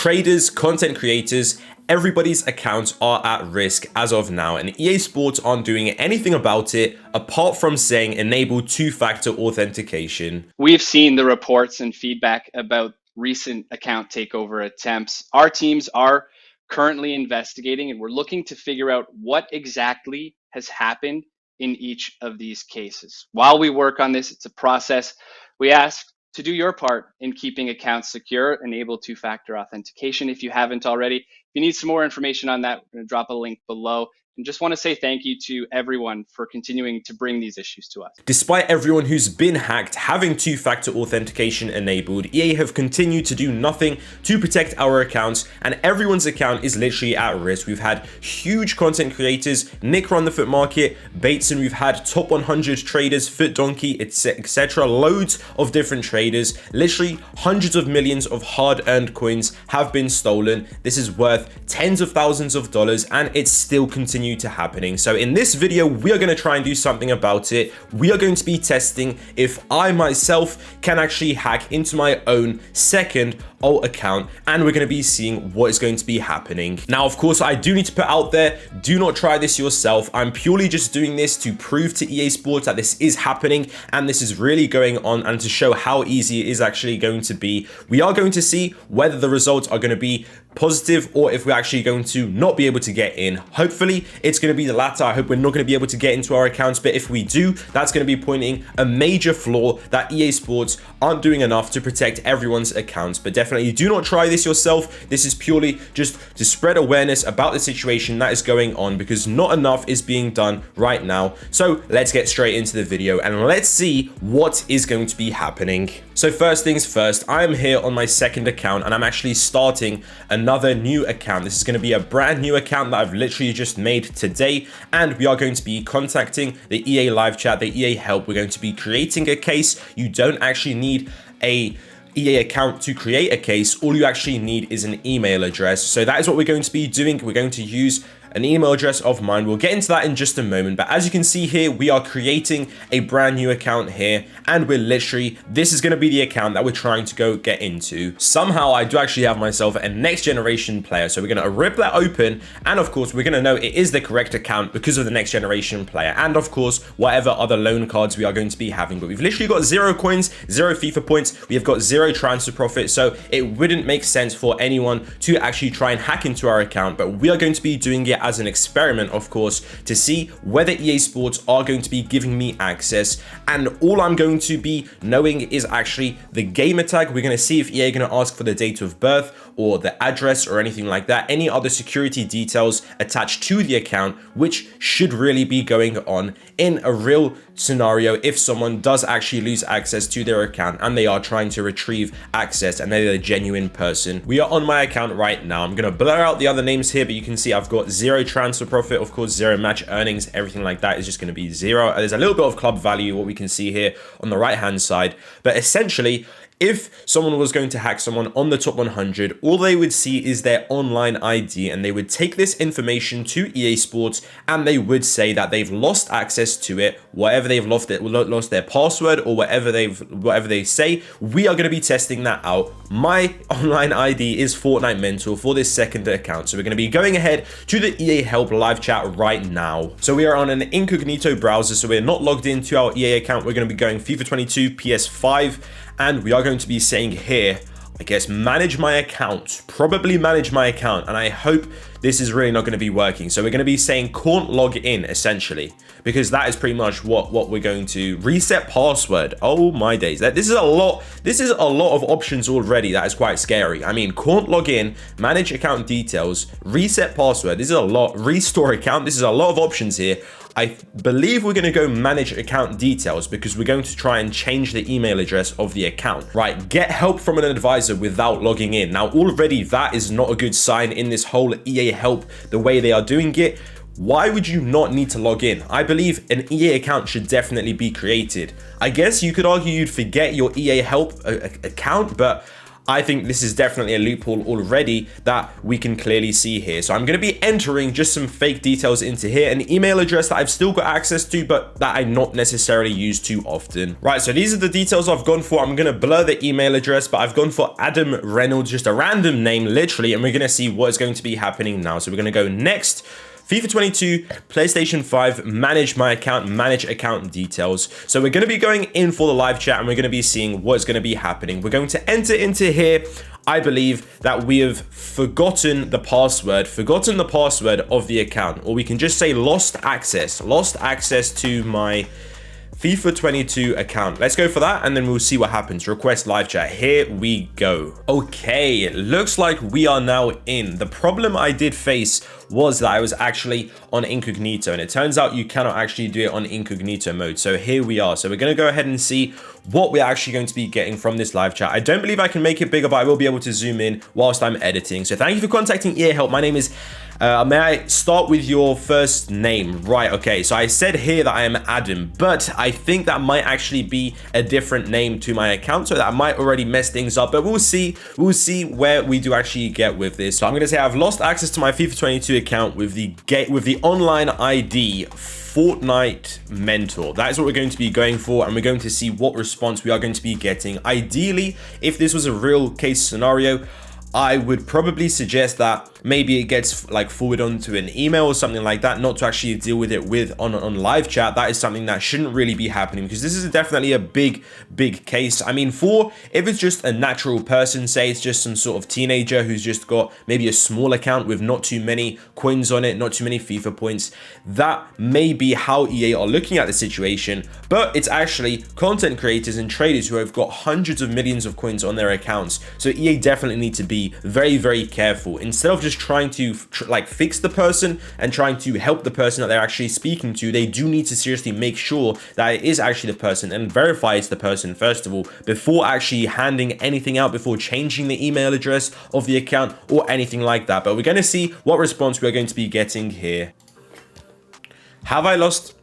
Traders, content creators, everybody's accounts are at risk as of now, and EA Sports aren't doing anything about it apart from saying enable two-factor authentication. We've seen the reports and feedback about recent account takeover attempts. Our teams are currently investigating, and we're looking to figure out what exactly has happened in each of these cases. While we work on this, it's a process. We ask to do your part in keeping accounts secure, enable two-factor authentication if you haven't already. If you need some more information on that, we're going to drop a link below. And just want to say thank you to everyone for continuing to bring these issues to us. Despite everyone who's been hacked having two-factor authentication enabled, EA have continued to do nothing to protect our accounts, and everyone's account is literally at risk. We've had huge content creators, Nick Run the Foot Market, Bateson, we've had top 100 traders, Foot Donkey, etc. Loads of different traders. Literally hundreds of millions of hard-earned coins have been stolen. This is worth tens of thousands of dollars, and it's still continuing to happening. So in this video, we are going to try and do something about it. We are going to be testing if I myself can actually hack into my own second alt account, and we're going to be seeing what is going to be happening. Now, of course, I do need to put out there, do not try this yourself. I'm purely just doing this to prove to EA Sports that this is happening and this is really going on, and to show how easy it is actually going to be. We are going to see whether the results are going to be positive or if we're actually going to not be able to get in. Hopefully it's going to be the latter. I hope we're not going to be able to get into our accounts, but if we do, that's going to be pointing a major flaw that EA Sports aren't doing enough to protect everyone's accounts. But definitely do not try this yourself. This is purely just to spread awareness about the situation that is going on, because not enough is being done right now. So let's get straight into the video and let's see what is going to be happening. So first things first, I am here on my second account and I'm actually starting another new account. This is going to be a brand new account that I've literally just made today, and we are going to be contacting the EA live chat, the EA help. We're going to be creating a case. You don't actually need a EA account to create a case. All you actually need is an email address. So that is what we're going to be doing. We're going to use an email address of mine. We'll get into that in just a moment, but as you can see here, we are creating a brand new account here, and we're literally, this is going to be the account that we're trying to go get into. Somehow I do actually have myself a next generation player, so we're going to rip that open, and of course we're going to know it is the correct account because of the next generation player, and of course whatever other loan cards we are going to be having. But we've literally got 0 coins, 0 FIFA points, we have got 0 transfer profit, so it wouldn't make sense for anyone to actually try and hack into our account. But we are going to be doing it as an experiment, of course, to see whether EA Sports are going to be giving me access, and all I'm going to be knowing is actually the gamer tag. We're going to see if EA are going to ask for the date of birth or the address or anything like that, any other security details attached to the account, which should really be going on in a real scenario if someone does actually lose access to their account and they are trying to retrieve access and they're a genuine person. We are on my account right now. I'm going to blur out the other names here, but you can see I've got 0 transfer profit, of course 0 match earnings, everything like that is just going to be 0. There's a little bit of club value, what we can see here on the right hand side, but essentially if someone was going to hack someone on the top 100, all they would see is their online ID, and they would take this information to EA Sports and they would say that they've lost access to it, whatever they've lost their password or whatever they say. We are going to be testing that out. My online ID is Fortnite Mental for this second account, so we're going to be going ahead to the EA help live chat right now. So we are on an incognito browser, so we're not logged into our EA account. We're going to be going FIFA 22 PS5, and we are going to be saying here, I guess, manage my account, probably manage my account, and I hope this is really not going to be working. So we're going to be saying can't log in, essentially, because that is pretty much what we're going to reset password. Oh my days, this is a lot of options already. That is quite scary. I mean, can't log in, manage account details, reset password, this is a lot, restore account, this is a lot of options here. I believe we're going to go manage account details because we're going to try and change the email address of the account. Right, get help from an advisor without logging in. Now, already that is not a good sign in this whole EA help, the way they are doing it. Why would you not need to log in? I believe an EA account should definitely be created. I guess you could argue you'd forget your EA help account, but I think this is definitely a loophole already that we can clearly see here. So I'm going to be entering just some fake details into here, an email address that I've still got access to, but that I not necessarily use too often. Right, so these are the details I've gone for. I'm going to blur the email address, but I've gone for Adam Reynolds, just a random name, literally, and we're going to see what is going to be happening now. So we're going to go next. FIFA 22, PlayStation 5, manage my account, manage account details. So we're going to be going in for the live chat and we're going to be seeing what's going to be happening. We're going to enter into here. I believe that we have forgotten the password of the account, or we can just say lost access to my FIFA 22 account. Let's go for that and then we'll see what happens. Request live chat. Here we go. Okay, it looks like we are now in. The problem I did face was that I was actually on incognito, and it turns out you cannot actually do it on incognito mode. So here we are. So we're going to go ahead and see what we're actually going to be getting from this live chat. I don't believe I can make it bigger, but I will be able to zoom in whilst I'm editing. So thank you for contacting EA Help. My name is may I start with your first name? Right, okay, so I said here that I am Adam, but I think that might actually be a different name to my account, so that might already mess things up, but we'll see where we do actually get with this. So I'm gonna say I've lost access to my FIFA 22 account with the online ID Fortnite Mentor. That is what we're going to be going for, and we're going to see what response we are going to be getting. Ideally, if this was a real case scenario, I would probably suggest that maybe it gets like forwarded onto an email or something like that, not to actually deal with it on live chat. That is something that shouldn't really be happening, because this is definitely a big case. I mean, if it's just a natural person, say it's just some sort of teenager who's just got maybe a small account with not too many coins on it, not too many FIFA points, that may be how EA are looking at the situation. But it's actually content creators and traders who have got hundreds of millions of coins on their accounts. So EA definitely need to be very careful. Instead of just trying to like fix the person and trying to help the person that they're actually speaking to, they do need to seriously make sure that it is actually the person and verify it's the person first of all, before actually handing anything out, before changing the email address of the account or anything like that. But we're going to see what response we're going to be getting here. Have I lost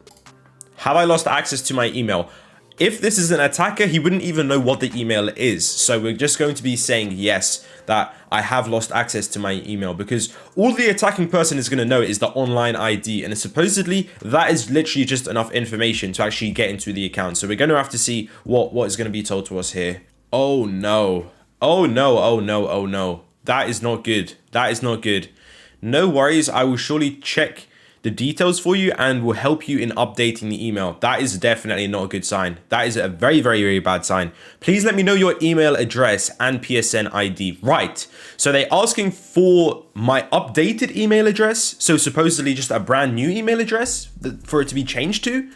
access to my email? If this is an attacker, he wouldn't even know what the email is. So we're just going to be saying yes, that I have lost access to my email, because all the attacking person is going to know is the online ID, and supposedly that is literally just enough information to actually get into the account. So we're going to have to see what is going to be told to us here. Oh no. Oh no, oh no, oh no. That is not good. That is not good. No worries, I will surely check the details for you and will help you in updating the email. That is definitely not a good sign. That is a very bad sign. Please let me know your email address and PSN ID. Right, so they're asking for my updated email address, so supposedly just a brand new email address for it to be changed to.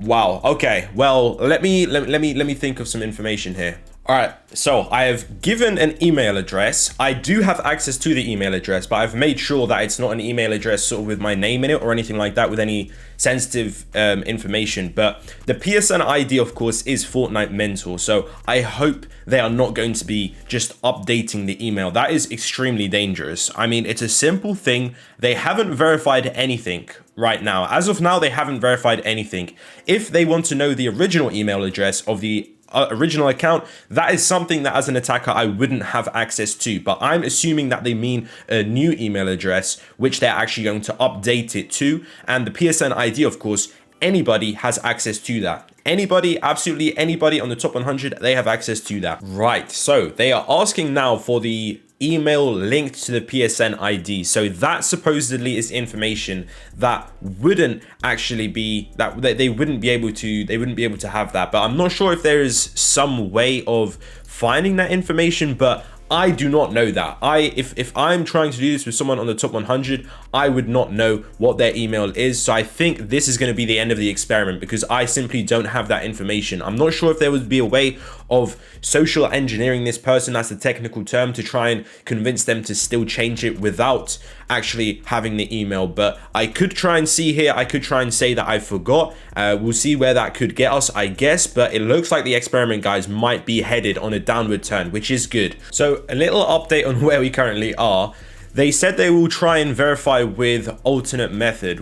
Wow, okay, well, let me think of some information here. All right, so I have given an email address. I do have access to the email address, but I've made sure that it's not an email address sort of with my name in it or anything like that with any sensitive information. But the PSN ID, of course, is Fortnite Mentor. So I hope they are not going to be just updating the email. That is extremely dangerous. I mean, it's a simple thing. They haven't verified anything right now. As of now, they haven't verified anything. If they want to know the original email address of the original account, that is something that as an attacker I wouldn't have access to, but I'm assuming that they mean a new email address which they're actually going to update it to. And the PSN ID, of course, anybody has access to that. Anybody, absolutely anybody on the top 100, they have access to that. Right, so they are asking now for the email linked to the PSN ID. So that supposedly is information that wouldn't actually be, that they wouldn't be able to have that. But I'm not sure if there is some way of finding that information, but I do not know that. If I'm trying to do this with someone on the top 100, I would not know what their email is. So I think this is going to be the end of the experiment, because I simply don't have that information. I'm not sure if there would be a way of social engineering this person, that's the technical term, to try and convince them to still change it without actually having the email. But I could try and see here, I could try and say that I forgot. We'll see where that could get us, I guess, but it looks like the experiment, guys, might be headed on a downward turn, which is good. So a little update on where we currently are. They said they will try and verify with an alternate method.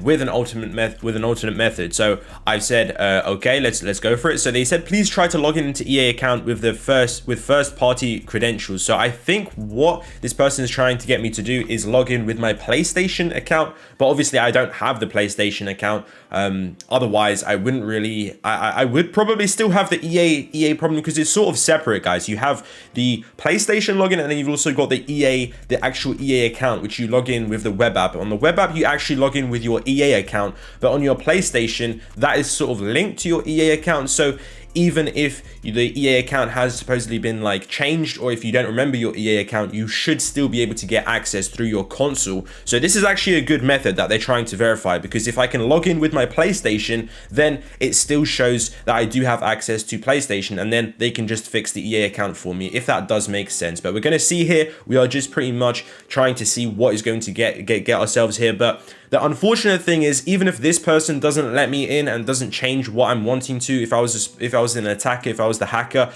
So I've said, okay, let's go for it. So they said, please try to log in into EA account with first party credentials. So I think what this person is trying to get me to do is log in with my PlayStation account, but obviously I don't have the PlayStation account. Otherwise I wouldn't really, I would probably still have the EA problem, because it's sort of separate, guys. You have the PlayStation login, and then you've also got the actual EA account, which you log in with the web app. On the web app, you actually log in with your EA account, but on your PlayStation, that is sort of linked to your EA account. So even if the EA account has supposedly been like changed, or if you don't remember your EA account, you should still be able to get access through your console. So this is actually a good method that they're trying to verify, because if I can log in with my PlayStation, then it still shows that I do have access to PlayStation, and then they can just fix the EA account for me, if that does make sense. But we're going to see here, we are just pretty much trying to see what is going to get ourselves here. But the unfortunate thing is, even if this person doesn't let me in and doesn't change what I'm wanting to, if I was an attacker, if I was the hacker,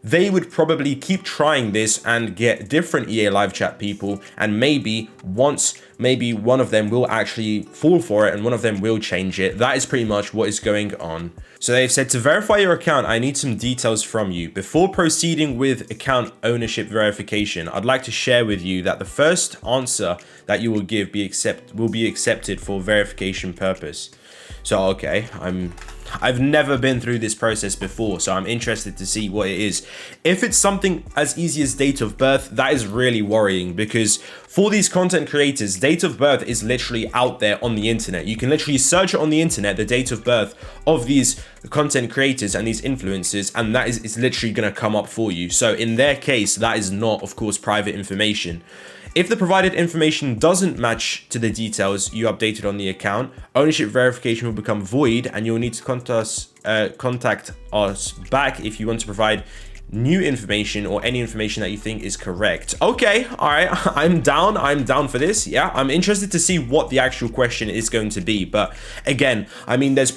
they would probably keep trying this and get different EA live chat people, and maybe one of them will actually fall for it and one of them will change it. That is pretty much what is going on. So they've said, to verify your account, I need some details from you. Before proceeding with account ownership verification, I'd like to share with you that the first answer that you will give will be accepted for verification purpose. So okay, I've never been through this process before, so I'm interested to see what it is. If it's something as easy as date of birth, that is really worrying, because for these content creators, date of birth is literally out there on the internet. You can literally search it on the internet, the date of birth of these content creators and these influencers, and that is, it's literally going to come up for you. So in their case, that is not, of course, private information. If the provided information doesn't match to the details you updated on the account, ownership verification will become void, and you'll need to contact us back if you want to provide new information or any information that you think is correct. Okay, all right, I'm down for this. Yeah, I'm interested to see what the actual question is going to be. But again, I mean, there's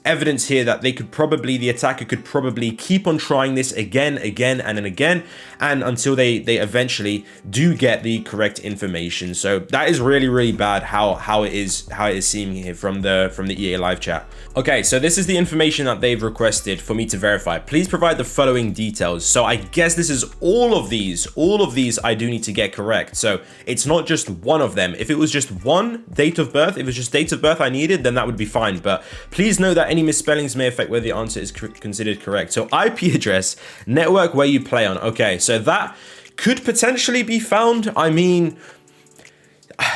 evidence here that the attacker could probably keep on trying this again and again, and until they eventually do get the correct information. So that is really bad how it is seeming here from the EA live chat. Okay, so this is the information that they've requested for me to verify. Please provide the following details. So I guess this is all of these I do need to get correct. So it's not just one of them. If it was just one date of birth, if it was just date of birth I needed, then that would be fine. But please know that any misspellings may affect whether the answer is considered correct. So IP address, network where you play on. Okay, so that could potentially be found. I mean,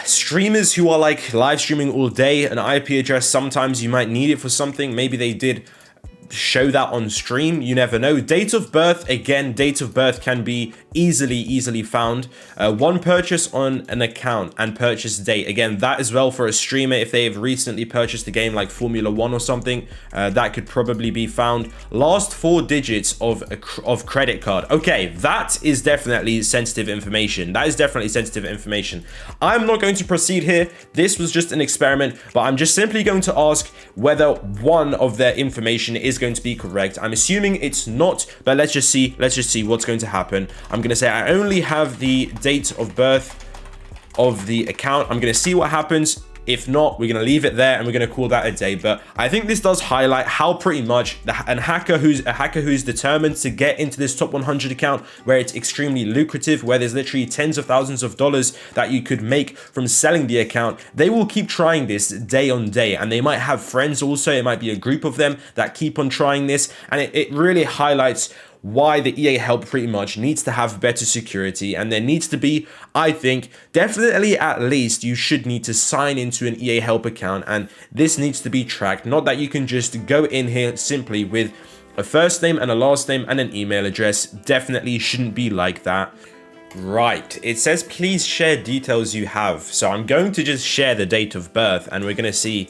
streamers who are like live streaming all day, an IP address, sometimes you might need it for something. Maybe they did show that on stream, you never know. Date of birth, again, date of birth can be easily found. One purchase on an account and purchase date, again, that as well for a streamer. If they have recently purchased a game like Formula 1 or something, that could probably be found. Last 4 digits of credit card. Okay, that is definitely sensitive information. I'm not going to proceed here. This was just an experiment, but I'm just simply going to ask whether one of their information is going to be correct. I'm assuming it's not, but let's just see what's going to happen. I'm going to say I only have the date of birth of the account. I'm going to see what happens. If not, we're going to leave it there and we're going to call that a day. But I think this does highlight how pretty much a hacker who's determined to get into this top 100 account, where it's extremely lucrative, where there's literally tens of thousands of dollars that you could make from selling the account, they will keep trying this day on day. And they might have friends also. It might be a group of them that keep on trying this. And it really highlights why the EA help pretty much needs to have better security, and there needs to be, I think, definitely at least you should need to sign into an EA help account, and this needs to be tracked. Not that you can just go in here simply with a first name and a last name and an email address. Definitely shouldn't be like that. Right, it says please share details you have, so I'm going to just share the date of birth and we're going to see.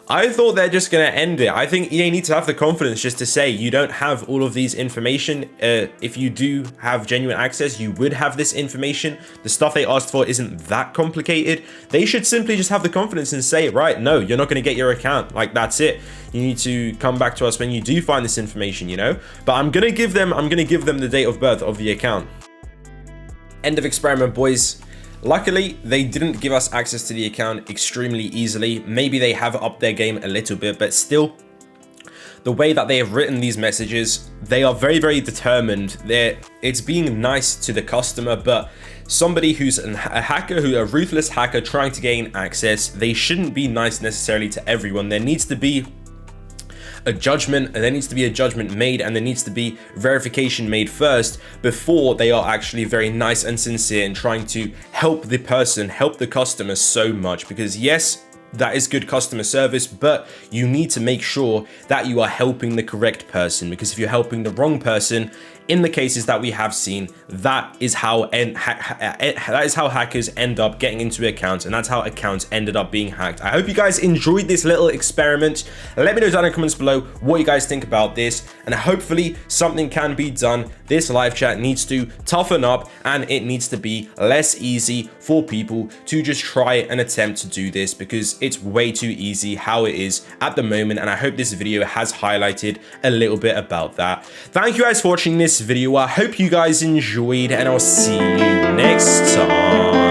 I thought they're just going to end it. I think EA needs to have the confidence just to say you don't have all of these information. If you do have genuine access, you would have this information. The stuff they asked for isn't that complicated. They should simply just have the confidence and say, right, no, you're not going to get your account. Like, that's it. You need to come back to us when you do find this information, you know? But I'm going to give them the date of birth of the account. End of experiment, boys. Luckily, they didn't give us access to the account extremely easily. Maybe they have upped their game a little bit, but still, the way that they have written these messages, they are very, very determined. It's being nice to the customer, but somebody who's a hacker, a ruthless hacker trying to gain access, they shouldn't be nice necessarily to everyone. There needs to be a judgment, and there needs to be a judgment made, and there needs to be verification made first before they are actually very nice and sincere in trying to help the person, help the customer so much. Because yes, that is good customer service, but you need to make sure that you are helping the correct person, because if you're helping the wrong person, in the cases that we have seen, that is how hackers end up getting into accounts, and that's how accounts ended up being hacked. I hope you guys enjoyed this little experiment. Let me know down in the comments below what you guys think about this, and hopefully something can be done. This live chat needs to toughen up, and it needs to be less easy for people to just try and attempt to do this, because it's way too easy how it is at the moment. And I hope this video has highlighted a little bit about that. Thank you guys for watching this video. I hope you guys enjoyed, and I'll see you next time.